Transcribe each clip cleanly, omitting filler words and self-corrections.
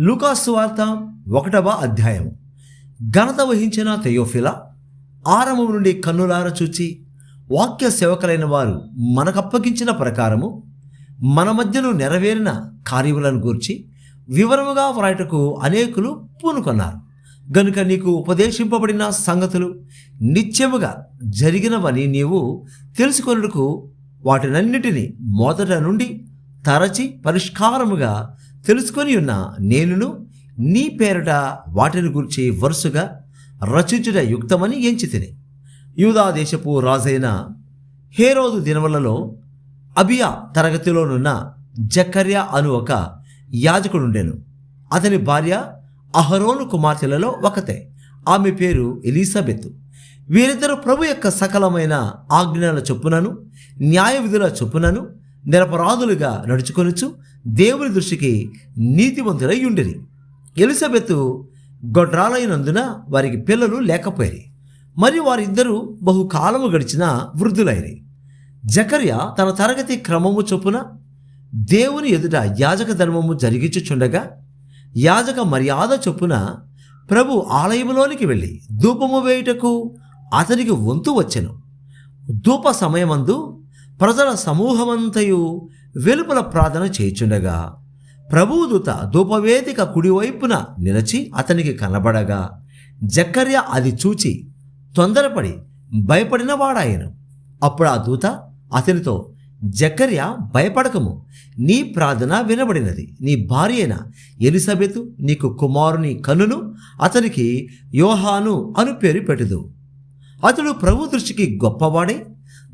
లూకాసు వార్త 1వ అధ్యాయం. ఘనత వహించిన తెయోఫిలా, ఆరంభం నుండి కన్నులార చూచి వాక్య సేవకులైన వారు మనకప్పగించిన ప్రకారము మన మధ్యను నెరవేరిన కార్యములను గూర్చి వివరముగా వ్రాయుటకు అనేకులు పూనుకొన్నారు. గనుక నీకు ఉపదేశింపబడిన సంగతులు నిత్యముగా జరిగినవని నీవు తెలుసుకొనుటకు వాటినన్నిటినీ మొదట నుండి తరచి పరిష్కారముగా తెలుసుకొని ఉన్న నేనును నీ పేరట వాటిని గురించి వరుసగా రచించుట యుక్తమని ఎంచితిని. యూదా దేశపు రాజైన హేరోదు దినములలో అబియా తరగతిలోనున్న జకర్యా అను ఒక యాజకుడుండెను. అతని భార్య అహరోను కుమార్తెలలో ఒకతే. ఆమె పేరు ఎలీసబెతు. వీరిద్దరు ప్రభు యొక్క సకలమైన ఆజ్ఞల చొప్పునను న్యాయ విధుల చొప్పునను నిరపరాధులుగా నడుచుకొనుచు దేవుని దృష్టికి నీతివంతులై ఉండిరి. ఎలిజబెతు గొడ్రాలైనందున వారికి పిల్లలు లేకపోయిరి. మరియు వారిద్దరూ బహుకాలము గడిచిన వృద్ధులైరి. జకర్యా తన తరగతి క్రమము చొప్పున దేవుని ఎదుట యాజక ధర్మము జరిగించుచుండగా యాజక మర్యాద చొప్పున ప్రభు ఆలయములోనికి వెళ్ళి ధూపము వేయుటకు అతనికి వంతు వచ్చెను. ధూప సమయమందు ప్రజల సమూహమంతయు వెలుపల ప్రార్థన చేయుచుండగా ప్రభువు దూత ధూపవేదిక కుడివైపున నిలిచి అతనికి కనబడగా జకర్యా అది చూచి తొందరపడి భయపడిన వాడాయను. అప్పుడు ఆ దూత అతనితో, జకర్యా, భయపడకము, నీ ప్రార్థన వినబడినది. నీ భార్య అయిన ఎలిజబెతు నీకు కుమారుని కనును, అతనికి యోహాను అను పేరు పెట్టుదు. అతడు ప్రభు దృష్టికి గొప్పవాడే,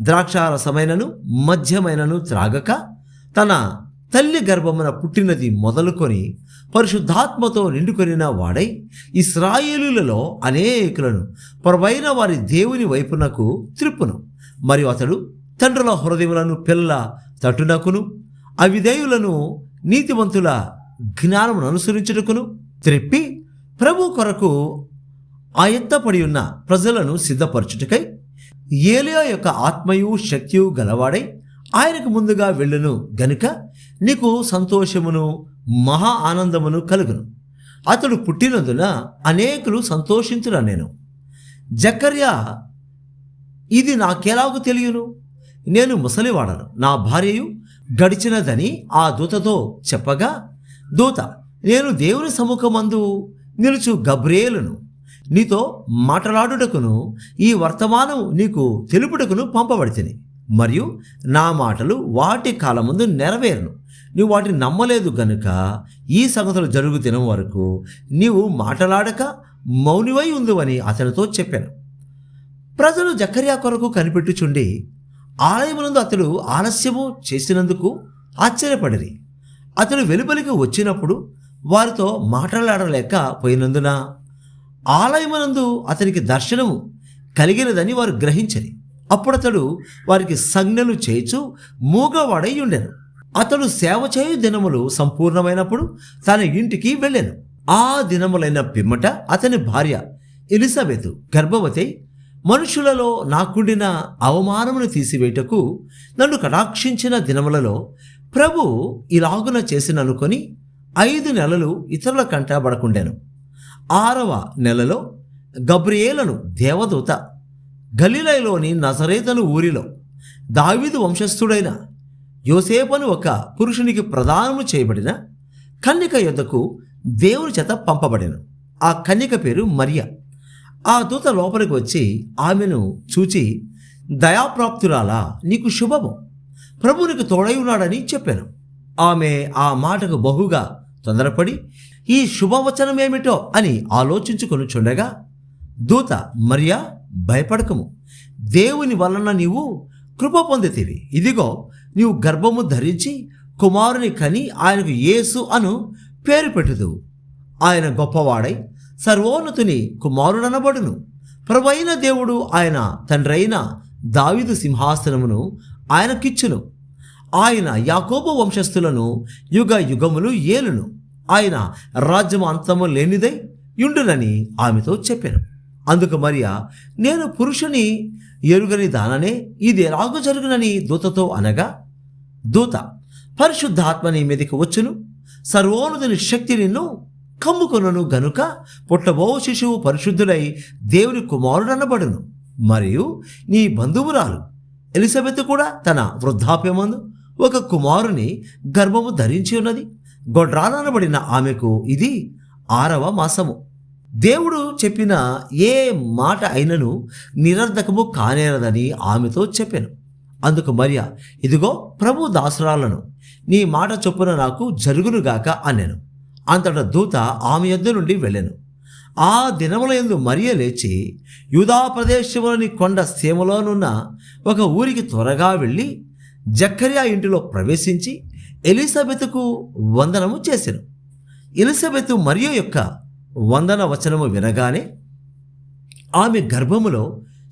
ద్రాక్షారసమైనను మద్యమైనను త్రాగక తన తల్లి గర్భమున పుట్టినది మొదలుకొని పరిశుద్ధాత్మతో నిండుకొనిన వాడై ఇశ్రాయేలులలో అనేకులను పొరవైన వారి దేవుని వైపునకు త్రిప్పును. మరియు అతడు తండ్రుల హృదయములను పిల్లల తట్టునకును అవిధేయులను నీతివంతుల జ్ఞానమును అనుసరించుటకును త్రిప్పి ప్రభు కొరకు ఆయత్తపడి ఉన్న ప్రజలను సిద్ధపరచుటకై ఏలియా యొక్క ఆత్మయు శక్తియు గలవాడై ఆయనకు ముందుగా వెళ్ళును. గనుక నీకు సంతోషమును మహా ఆనందమును కలుగును. అతడు పుట్టినందున అనేకులు సంతోషించురా. నేను జకర్యా, ఇది నాకెలాగూ తెలియను, నేను ముసలివాడను, నా భార్యయు గడిచినదని ఆ దూతతో చెప్పగా, దూత, నేను దేవుని సముఖమందు నిలుచు గబ్రియేలును, నీతో మాట్లాడుటకును ఈ వర్తమానం నీకు తెలుపుటకును పంపబడితిని. మరియు నా మాటలు వాటి కాలముందు నెరవేరును. నీవు వాటిని నమ్మలేదు గనుక ఈ సంగతులు జరుగు దినం వరకు నీవు మాట్లాడక మౌనివై ఉందువని అతనితో చెప్పాను. ప్రజలు జకర్యా కొరకు కనిపెట్టుచుండి ఆలయమునందు అతడు ఆలస్యము చేసినందుకు ఆశ్చర్యపడిరి. అతడు వెలుపలికి వచ్చినప్పుడు వారితో మాట్లాడలేక పోయినందున ఆలయమునందు అతనికి దర్శనము కలిగినదని వారు గ్రహించరి. అప్పుడు అతడు వారికి సంజ్ఞలు చేయుచు మూగవాడై ఉండెను. అతడు సేవ చేయు దినములు సంపూర్ణమైనప్పుడు తన ఇంటికి వెళ్ళాను. ఆ దినములైన పిమ్మట అతని భార్య ఎలిజబెతు గర్భవతి మనుషులలో నాకుండిన అవమానమును తీసివేయుటకు నన్ను కటాక్షించిన దినములలో ప్రభు ఇలాగున చేసిననుకొని 5 నెలలు ఇతరుల కంటబడకుండాను. 6వ నెలలో గబ్రియేలను దేవదూత గలిలయలోని నజరేతను ఊరిలో దావీదు వంశస్థుడైన యోసేపను ఒక పురుషునికి ప్రదానము చేయబడిన కన్యక యొద్దకు దేవుని చేత పంపబడెను. ఆ కన్యక పేరు మరియ. ఆ దూత లోపలికి వచ్చి ఆమెను చూచి, దయాప్రాప్తురాలా, నీకు శుభము, ప్రభు నీకు తోడై ఉన్నాడని చెప్పాను. ఆమె ఆ మాటకు బహుగా తొందరపడి ఈ శుభవచనమేమిటో అని ఆలోచించుకొనుచుండగా దూత, మరియా, భయపడకము, దేవుని వలన నీవు కృప పొందితివి. ఇదిగో, నీవు గర్భము ధరించి కుమారుని కని ఆయనకు యేసు అను పేరు పెట్టుదువు. ఆయన గొప్పవాడై సర్వోన్నతుని కుమారుడనబడును. ప్రభువైన దేవుడు ఆయన తండ్రైన దావీదు సింహాసనమును ఆయనకిచ్చును. ఆయన యాకోబు వంశస్థులను యుగ యుగములు ఏలును. ఆయన రాజ్యము అంతము లేనిదై యుండునని ఆమెతో చెప్పాను. అందుకు మరియా, నేను పురుషుని ఎరుగని దాననే ఇది ఎలాగూ జరుగునని దూతతో అనగా, దూత, పరిశుద్ధాత్మ నీ మీదకి వచ్చును, సర్వోన్నతుని శక్తి నిన్ను కమ్ముకొనను గనుక పుట్టబో శిశువు పరిశుద్ధులై దేవుని కుమారుడనబడును. మరియు నీ బంధువురాలు ఎలిజబెత్ కూడా తన వృద్ధాప్యమందు ఒక కుమారుని గర్భము ధరించి ఉన్నది. గొడ్రాలనబడిన ఆమెకు ఇది 6వ మాసము. దేవుడు చెప్పిన ఏ మాట అయినను నిరర్ధకము కానేరదని ఆమెతో చెప్పాను. అందుకు మరియా, ఇదిగో ప్రభు దాసురాలను, నీ మాట చొప్పున నాకు జరుగునుగాక అనెను. అంతటా దూత ఆమె యొద్ద నుండి వెళ్ళెను. ఆ దినముల యందు మరియ లేచి యూదా ప్రదేశంలోని కొండ సీమలోనున్న ఒక ఊరికి త్వరగా వెళ్ళి జక్కరియా ఇంటిలో ప్రవేశించి ఎలిజబెతుకు వందనము చేసెను. ఎలిజబెతు మరియ యొక్క వందన వచనము వినగానే ఆమె గర్భములో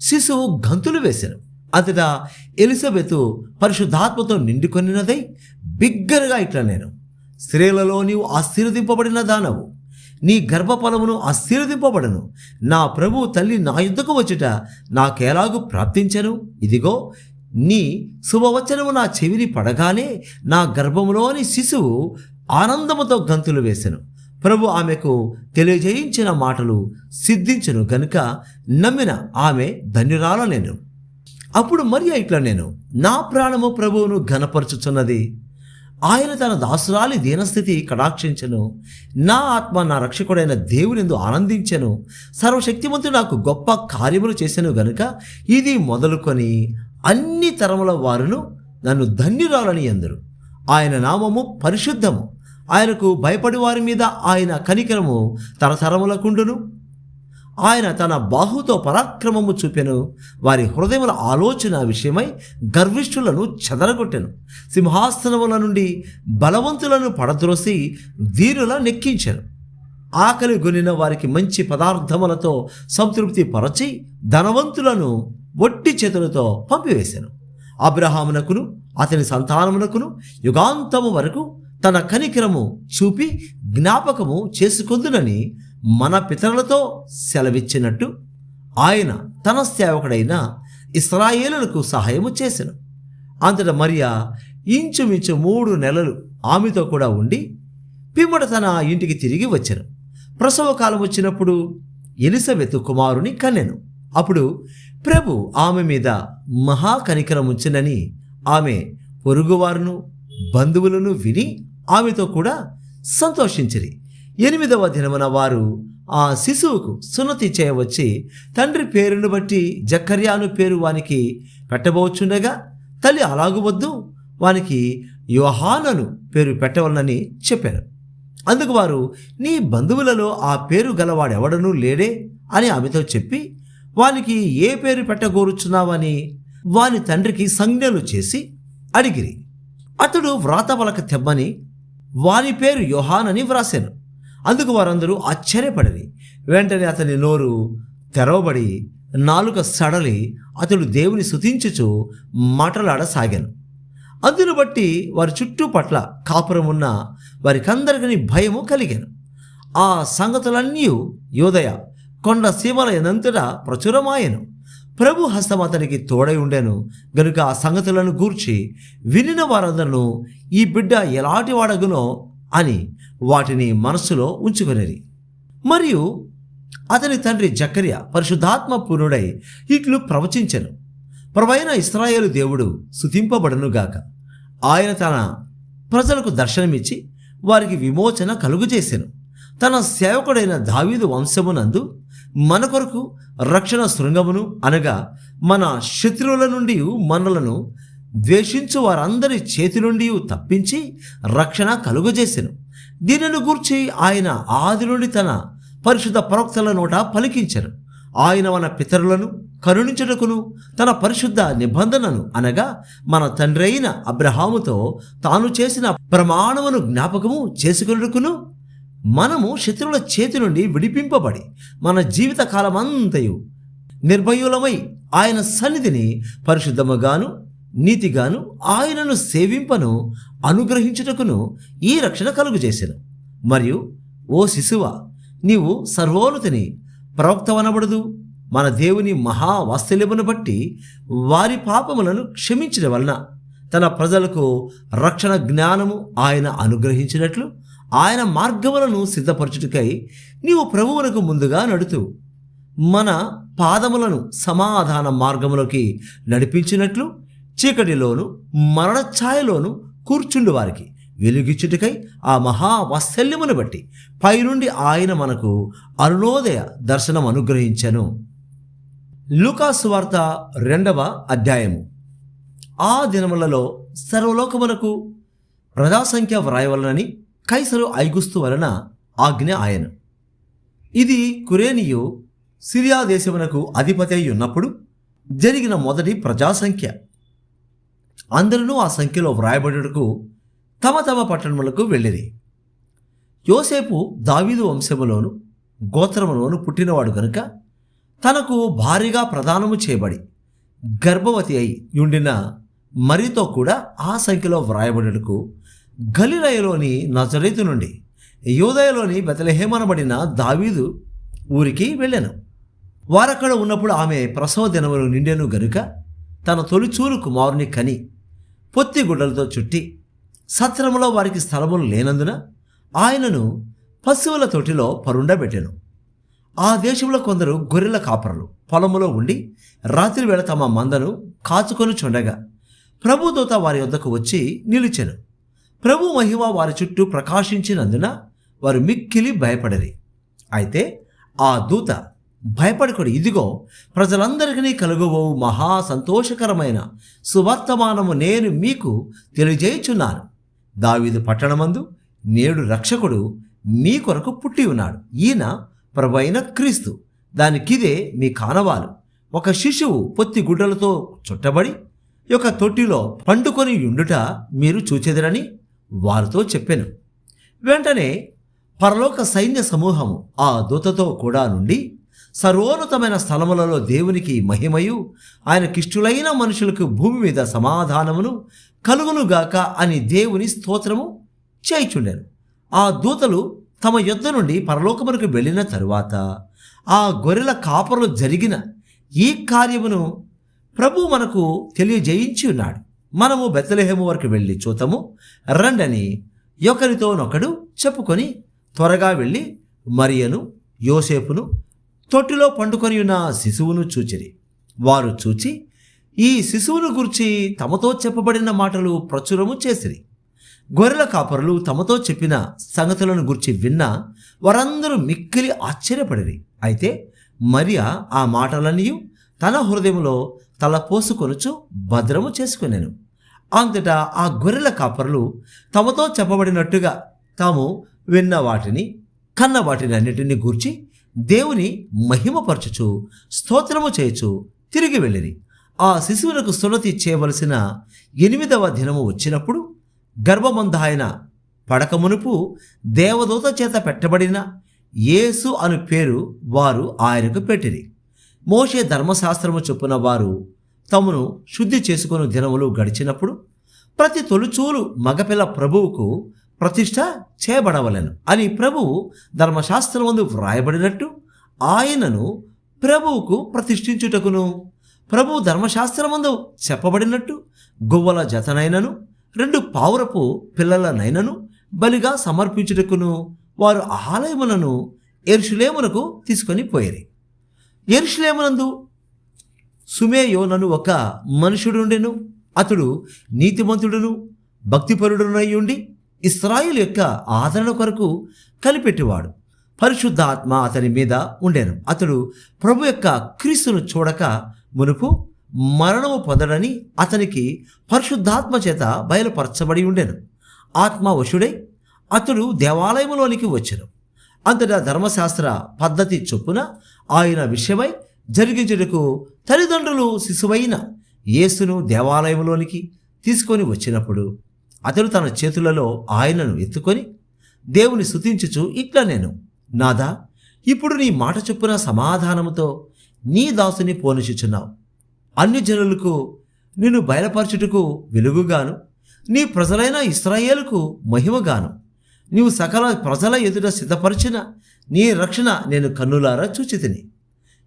శిశువు గంతులు వేసెను. అంతటా ఎలిజబెతు పరిశుద్ధాత్మతో నిండుకొనినదై బిగ్గరగా ఇట్లా నేను, స్త్రీలలో నీవు ఆశీర్వదింపబడిన దానవు, నీ గర్భఫలమును ఆశీర్వదింపబడను. నా ప్రభు తల్లి నా యుద్ధకు వచ్చుట నాకెలాగూ ప్రాప్తించను. ఇదిగో నీ శుభవచనము నా చెవిని పడగానే నా గర్భములోని శిశువు ఆనందముతో గంతులు వేసెను. ప్రభు ఆమెకు తెలియజేయించిన మాటలు సిద్ధించును గనుక నమ్మిన ఆమె ధన్యురాల నేను. అప్పుడు మరియ ఇట్లా నేను, నా ప్రాణము ప్రభువును ఘనపరచుచున్నది. ఆయన తన దాసురాలి దీనస్థితి కటాక్షించెను. నా ఆత్మ నా రక్షకుడైన దేవునిందు ఆనందించెను. సర్వశక్తిమంతుడు నాకు గొప్ప కార్యములు చేసెను గనుక ఇది మొదలుకొని అన్ని తరముల వారును నన్ను ధన్యురాలని అందరు. ఆయన నామము పరిశుద్ధము. ఆయనకు భయపడి వారి మీద ఆయన కనికరము తరతరములకుండును. ఆయన తన బాహుతో పరాక్రమము చూపెను. వారి హృదయముల ఆలోచన విషయమై గర్విష్ఠులను చెదరగొట్టెను. సింహాసనముల నుండి బలవంతులను పడద్రోసి ధీరుల నెక్కించెను. ఆకలి గొనిన వారికి మంచి పదార్థములతో సంతృప్తి పరచి ధనవంతులను ఒట్టి చేతులతో పంపివేశెను. అబ్రహామునకును అతని సంతానమునకును యుగాంతము వరకు తన కనికరము చూపి జ్ఞాపకము చేసుకొందునని మన పితరులతో సెలవిచ్చినట్టు ఆయన తన సేవకుడైన ఇశ్రాయేలులకు సహాయము చేసెను. అంతటా మరియా ఇంచుమించు 3 నెలలు ఆమెతో కూడా ఉండి పిమ్మట తన ఇంటికి తిరిగి వచ్చెను. ప్రసవ కాలం వచ్చినప్పుడు ఎలిజబెతు కుమారుని కన్నెను. అప్పుడు ప్రభు ఆమె మీద మహా కనికరముంచెనని ఆమె పొరుగువారును బంధువులను విని ఆమెతో కూడా సంతోషించిరి. 8వ దినమున వారు ఆ శిశువుకు సున్నతి చేయవచ్చి తండ్రి పేరును బట్టి జక్కర్యాను పేరు వానికి పెట్టబోచుండగా తల్లి అలాగువద్దు, వానికి యోహానను పేరు పెట్టవలనని చెప్పారు. అందుకు వారు, నీ బంధువులలో ఆ పేరు గలవాడెవడనూ లేడే అని ఆమెతో చెప్పి వానికి ఏ పేరు పెట్టగోరుచున్నావని వాని తండ్రికి సంజ్ఞలు చేసి అడిగిరి. అతడు వ్రాతపలక తెమ్మని వాని పేరు యోహానని వ్రాసాను. అందుకు వారందరూ ఆశ్చర్యపడిరి. వెంటనే అతని నోరు తెరవబడి నాలుక సడలి అతడు దేవుని స్తుతించుచు మాటలాడసాగాను. అందును బట్టి వారి చుట్టూ పట్ల కాపురమున్న వారికందరికీ భయము కలిగాను. ఆ సంగతులన్నీ యోదయ కొండ సీమల ఎనంతటా ప్రచురమాయను. ప్రభు హస్తం అతనికి తోడై ఉండెను గనుక ఆ సంగతులను గూర్చి వినిన వారందరూ ఈ బిడ్డ ఎలాంటి వాడగునో అని వాటిని మనస్సులో ఉంచుకొనిరి. మరియు అతని తండ్రి జక్కరియా పరిశుద్ధాత్మ పూర్ణుడై ఇట్లు ప్రవచించెను. ప్రభువైన ఇశ్రాయేలు దేవుడు స్తుతింపబడునుగాక. ఆయన తన ప్రజలకు దర్శనమిచ్చి వారికి విమోచన కలుగుచేసెను. తన సేవకుడైన దావీదు వంశమునందు మన కొరకు రక్షణ శృంగమును అనగా మన శత్రువుల నుండి మనలను ద్వేషించు వారందరి చేతి నుండి తప్పించి రక్షణ కలుగజేసెను. దీనిని గూర్చి ఆయన ఆది నుండి తన పరిశుద్ధ ప్రవక్తల నోట పలికించెను. ఆయన మన పితరులను కరుణించుటకును తన పరిశుద్ధ నిబంధనను అనగా మన తండ్రి అయిన అబ్రహాముతో తాను చేసిన ప్రమాణమును జ్ఞాపకము చేసుకొనుటకును మనము శత్రువుల చేతి నుండి విడిపింపబడి మన జీవిత కాలమంతయు నిర్భయులమై ఆయన సన్నిధిని పరిశుద్ధముగాను నీతిగాను ఆయనను సేవింపను అనుగ్రహించుటకును ఈ రక్షణ కలుగజేసెను. మరియు ఓ శిశువా, నీవు సర్వోన్నతిని ప్రవక్తవనబడదు. మన దేవుని మహావాత్సల్యమును బట్టి వారి పాపములను క్షమించడం వలన తన ప్రజలకు రక్షణ జ్ఞానము ఆయన అనుగ్రహించినట్లు ఆయన మార్గములను సిద్ధపరచుటకై నీవు ప్రభువునకు ముందుగా నడుతూ మన పాదములను సమాధాన మార్గములోకి నడిపించినట్లు చీకటిలోను మరణ ఛాయలోను కూర్చుండు వారికి వెలుగిచ్చుటకై ఆ మహావాత్సల్యమును బట్టి పైనుండి ఆయన మనకు అరుణోదయ దర్శనం అనుగ్రహించెను. లూకాసు వార్త 2వ అధ్యాయము. ఆ దినములలో సర్వలోకమునకు ప్రజాసంఖ్య వ్రాయవలనని కైసరు ఐగుస్తు వలన ఆజ్ఞ ఆయన. ఇది కురేనియు సిరియా దేశమునకు అధిపతి అయి ఉన్నప్పుడు జరిగిన మొదటి ప్రజాసంఖ్య. అందరూ ఆ సంఖ్యలో వ్రాయబడుటకు తమ తమ పట్టణములకు వెళ్ళిరి. యోసేపు దావీదు వంశములోను గోత్రములోను పుట్టినవాడు గనుక తనకు భారీగా ప్రదానము చేయబడి గర్భవతి అయి ఉండిన మరియతో కూడా ఆ సంఖ్యలో వ్రాయబడుటకు గలిలయలోని నజరేతు నుండి యూదయలోని బెత్లెహేమనబడిన దావీదు ఊరికి వెళ్ళెను. వారక్కడ ఉన్నప్పుడు ఆమె ప్రసవ దినములు నిండెను గనుక తన తొలిచూలు కుమారుని కని పొత్తి గుడ్డలతో చుట్టి సత్రములో వారికి స్థలములు లేనందున ఆయనను పశువుల తొట్టిలో పరుండబెట్టెను. ఆ దేశంలో కొందరు గొర్రెల కాపరులు పొలములో ఉండి రాత్రి వేళ తమ మందను కాచుకొని చుండగా ప్రభుదూత వారి వద్దకు వచ్చి నిలిచెను. ప్రభు మహిమ వారి చుట్టూ ప్రకాశించినందున వారు మిక్కిలి భయపడరి. అయితే ఆ దూత, భయపడకుడి, ఇదిగో ప్రజలందరికీ కలుగబోవు మహా సంతోషకరమైన సువర్తమానము నేను మీకు తెలియజేయుచున్నాను. దావీదు పట్టణమందు నేడు రక్షకుడు మీ కొరకు పుట్టి ఉన్నాడు. ఈయన ప్రభువైన క్రీస్తు. దానికిదే మీ కానవాలు. ఒక శిశువు పొత్తి గుడ్డలతో చుట్టబడి ఒక తొట్టిలో పండుకొని ఉండుట మీరు చూచెదరని వారితో చెప్పెను. వెంటనే పరలోక సైన్య సమూహము ఆ దూతతో కూడా నుండి సర్వోన్నతమైన స్థలములలో దేవునికి మహిమయు ఆయనకిష్టులైన మనుషులకు భూమి మీద సమాధానమును కలుగునుగాక అని దేవుని స్తోత్రము చేయుచుండెను. ఆ దూతలు తమ యొద్ద నుండి పరలోకమునకు వెళ్ళిన తరువాత ఆ గొర్రెల కాపరులు జరిగిన ఈ కార్యమును ప్రభు మనకు తెలియజేయించి ఉన్నాడు. మనము బెత్లెహేము వరకు వెళ్ళి చూతము రండని ఒకరితోనొకడు చెప్పుకొని త్వరగా వెళ్ళి మరియను యోసేపును తొట్టిలో పండుకొని ఉన్న శిశువును చూచిరి. వారు చూచి ఈ శిశువును గురించి తమతో చెప్పబడిన మాటలు ప్రచురము చేసిరి. గొర్రెల కాపరులు తమతో చెప్పిన సంగతులను గురించి విన్న వారందరూ మిక్కిలి ఆశ్చర్యపడిరి. అయితే మరియ ఆ మాటలన్నీ తన హృదయంలో తల పోసుకొనుచు భద్రము చేసుకొనెను. అంతటా ఆ గొర్రెల కాపరులు తమతో చెప్పబడినట్టుగా తాము విన్న వాటిని కన్న వాటిని అన్నిటిని గూర్చి దేవుని మహిమపరచుచు స్తోత్రము చేయుచు తిరిగి వెళ్ళిరి. ఆ శిశువులకు సున్నతి చేయవలసిన 8వ దినము వచ్చినప్పుడు గర్భమందాయన పడకమునుపు దేవదూత చేత పెట్టబడిన యేసు అను పేరు వారు ఆయనకు పెట్టిరి. మోషే ధర్మశాస్త్రము చొప్పున వారు తమను శుద్ధి చేసుకుని దినములు గడిచినప్పుడు ప్రతి తొలిచూలు మగపిల్ల ప్రభువుకు ప్రతిష్ఠ చేయబడవలెను అని ప్రభువు ధర్మశాస్త్రమందు వ్రాయబడినట్టు ఆయనను ప్రభువుకు ప్రతిష్ఠించుటకును ప్రభు ధర్మశాస్త్రమందు చెప్పబడినట్టు గువ్వల జతనైనను 2 పావురపు పిల్లలనైనను బలిగా సమర్పించుటకును వారు ఆలయములను యెరూషలేమునకు తీసుకొని పోయిరి. యెరూషలేమునందు సుమేయోనను ఒక మనుషుడుండెను. అతడు నీతిమంతుడును భక్తిపరుడునై ఉండి ఇశ్రాయేలు యొక్క ఆదరణ కొరకు కనిపెట్టేవాడు. పరిశుద్ధాత్మ అతని మీద ఉండెను. అతడు ప్రభు యొక్క క్రీస్తును చూడక మునుపు మరణము పొందడని అతనికి పరిశుద్ధాత్మ చేత బయలుపరచబడి ఉండెను. ఆత్మవశుడై అతడు దేవాలయములోనికి వచ్చెను. అంతటా ధర్మశాస్త్ర పద్ధతి చొప్పున ఆయన విషయమై జరిగించుటకు తల్లిదండ్రులు శిశువైన యేసును దేవాలయంలోనికి తీసుకొని వచ్చినప్పుడు అతడు తన చేతులలో ఆయనను ఎత్తుకొని దేవుని స్తుతించుచు ఇట్లా నేను నాదా, ఇప్పుడు నీ మాట చొప్పున సమాధానముతో నీ దాసుని పోనిచుచున్నావు. అన్యజనులకు నిన్ను బయలుపరచుటకు వెలుగుగాను నీ ప్రజలైన ఇశ్రాయేలుకు మహిమగాను నీవు సకల ప్రజల ఎదుట సిద్ధపరిచిన నీ రక్షణ నేను కన్నులారా చూచితిని.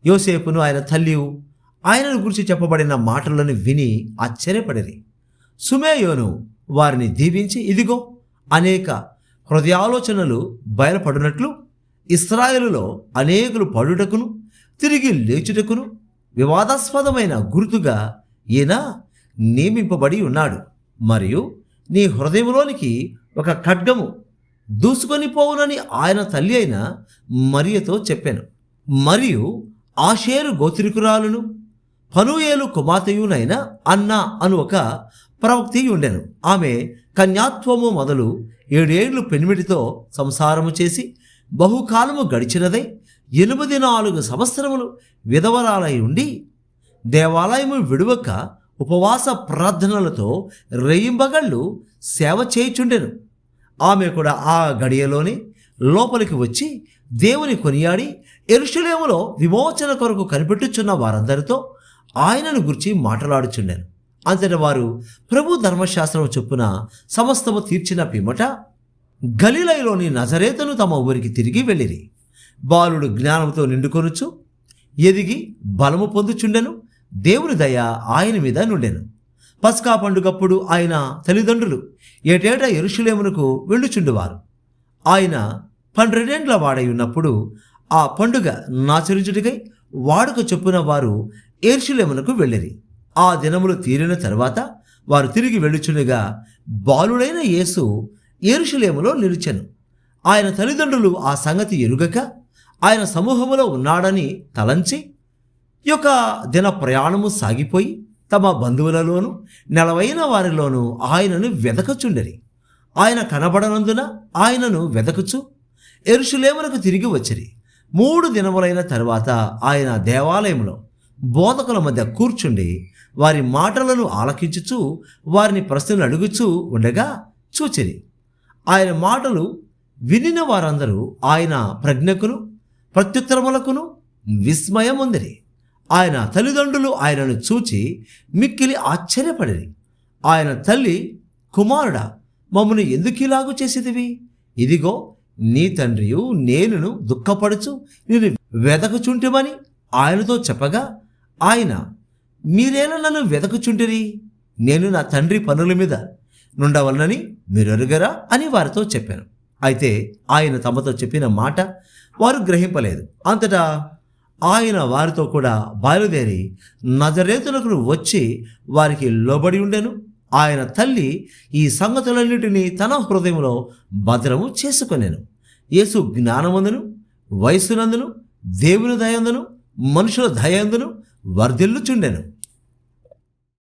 యోసేపును ఆయన తల్లియు ఆయనను గురించి చెప్పబడిన మాటలను విని ఆశ్చర్యపడిరి. సుమేయోను వారిని దీవించి, ఇదిగో అనేక హృదయాలోచనలు బయలుపడినట్లు ఇశ్రాయేలులో అనేకులు పడుటకును తిరిగి లేచుటకును వివాదాస్పదమైన గుర్తుగా ఈయన నియమింపబడి ఉన్నాడు. మరియు నీ హృదయంలోనికి ఒక ఖడ్గము దూసుకొని పోవునని ఆయన తల్లి అయిన మరియతో చెప్పాను. మరియు ఆషేరు గోత్రికురాలును పనూయేలు కుమార్తెయునైన అన్న అను ఒక ప్రవక్తి ఉండెను. ఆమె కన్యాత్వము మొదలు 7 ఏళ్లు పెనిమిటితో సంసారము చేసి బహుకాలము గడిచినదై 84 సంవత్సరములు విధవరాలై ఉండి దేవాలయము విడువక ఉపవాస ప్రార్థనలతో రేయింబగళ్ళు సేవ చేయుచుండెను. ఆమె కూడా ఆ గడియలోనే లోపలికి వచ్చి దేవుని కొనియాడి యెరూషలేములో విమోచన కొరకు కనిపెట్టుచున్న వారందరితో ఆయనను గురించి మాట్లాడుచుండెను. అంతటి వారు ప్రభు ధర్మశాస్త్రం చొప్పున సమస్తము తీర్చిన పిమ్మట గలిలయలోని నజరేతును తమ ఊరికి తిరిగి వెళ్ళిరి. బాలుడు జ్ఞానంతో నిండుకొనుచు ఎదిగి బలము పొందుచుండెను. దేవుని దయ ఆయన మీద నుండెను. పస్కా పండుగప్పుడు ఆయన తల్లిదండ్రులు ఏటేటా యెరూషలేమునకు వెళ్ళుచుండువారు. ఆయన 12 ఏండ్ల వాడై ఉన్నప్పుడు ఆ పండుగ నాచరించుటకై వాడుక చొప్పున వారు యెరూషలేమునకు వెళ్ళిరి. ఆ దినములు తీరిన తరువాత వారు తిరిగి వెళ్ళుచుండగా బాలుడైన యేసు యెరూషలేములో నిలిచెను. ఆయన తల్లిదండ్రులు ఆ సంగతి ఎరుగక ఆయన సమూహములో ఉన్నాడని తలంచి యొక్క దిన ప్రయాణము సాగిపోయి తమ బంధువులలోనూ నెలవైన వారిలోనూ ఆయనను వెదకచుండరి. ఆయన కనబడనందున ఆయనను వెదకుచు యెరూషలేమునకు తిరిగి వచ్చిరి. 3 దినములైన తరువాత ఆయన దేవాలయంలో బోధకుల మధ్య కూర్చుండి వారి మాటలను ఆలకించుచు వారిని ప్రశ్నలు అడుగుచూ ఉండగా చూచిరి. ఆయన మాటలు వినిన వారందరూ ఆయన ప్రజ్ఞకును ప్రత్యుత్తరములకును విస్మయముందిరి. ఆయన తల్లిదండ్రులు ఆయనను చూచి మిక్కిలి ఆశ్చర్యపడిరి. ఆయన తల్లి, కుమారుడా, మమ్మను ఎందుకిలాగు చేసేదివి? ఇదిగో నీ తండ్రియు నేనును దుఃఖపడుచు నేను వెదకుచుంటిమని ఆయనతో చెప్పగా ఆయన, మీరేలా నన్ను వెదకుచుంటిరి? నేను నా తండ్రి పనుల మీద నుండవలనని మీరెరుగరా అని వారితో చెప్పాను. అయితే ఆయన తమతో చెప్పిన మాట వారు గ్రహింపలేదు. అంతటా ఆయన వారితో కూడా బయలుదేరి నజరేతునకు వచ్చి వారికి లోబడి ఉండెను. ఆయన తల్లి ఈ సంగతులన్నిటినీ తన హృదయంలో భద్రము చేసుకొనెను. యేసు జ్ఞానమందును వయస్సునందును దేవుని దయందును మనుషుల దయందును వర్ధిల్లుచుండెను.